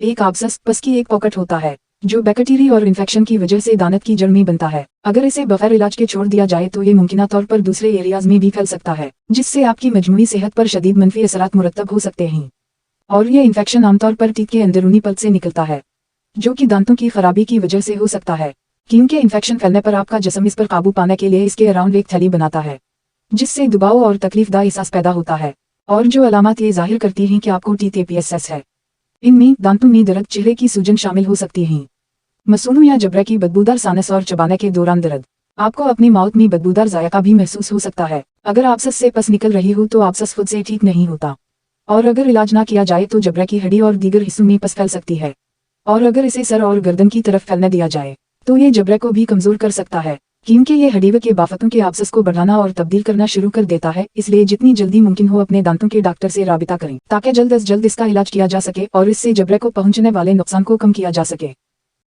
एक आबसस पस की एक पॉकेट होता है जो बैक्टीरिया और इन्फेक्शन की वजह से दांत की जड़ में बनता है। अगर इसे बगैर इलाज के छोड़ दिया जाए तो ये मुमकिन तौर पर दूसरे एरियाज में भी फैल सकता है, जिससे आपकी मजमूई सेहत पर शदीद मनफी असरात मुरतब हो सकते हैं। और ये इन्फेक्शन आमतौर पर टीथ के अंदरूनी पल्प से निकलता है, जो कि दांतों की खराबी की वजह से हो सकता है। क्योंकि इन्फेक्शन फैलने पर आपका जिस्म इस पर काबू पाने के लिए इसके अराउंड एक थैली बनाता है, जिससे दबाव और तकलीफदा एहसास पैदा होता है। और जो अलामत ये जाहिर करती हैं कि आपको टीथ एपीएसएस है। इनमें दांतों में दर्द, चेहरे की सूजन शामिल हो सकती हैं, मसूनों या जबड़े की बदबूदार सानस और चबाने के दौरान दर्द। आपको अपनी माउथ में बदबूदार जायका भी महसूस हो सकता है। अगर आबसस से पस निकल रही हो तो आबसस खुद से ठीक नहीं होता, और अगर इलाज ना किया जाए तो जबड़े की हड्डी और दीगर हिस्सों में पस फैल सकती है। और अगर इसे सर और गर्दन की तरफ फैलने दिया जाए तो ये जबड़े को भी कमजोर कर सकता है, क्योंकि ये हड्डी के बाफतों के आबसस को बढ़ाना और तब्दील करना शुरू कर देता है। इसलिए जितनी जल्दी मुमकिन हो अपने दांतों के डॉक्टर से राबिता करें ताकि जल्द अज जल्द इसका इलाज किया जा सके और इससे जबड़े को पहुंचने वाले नुकसान को कम किया जा सके।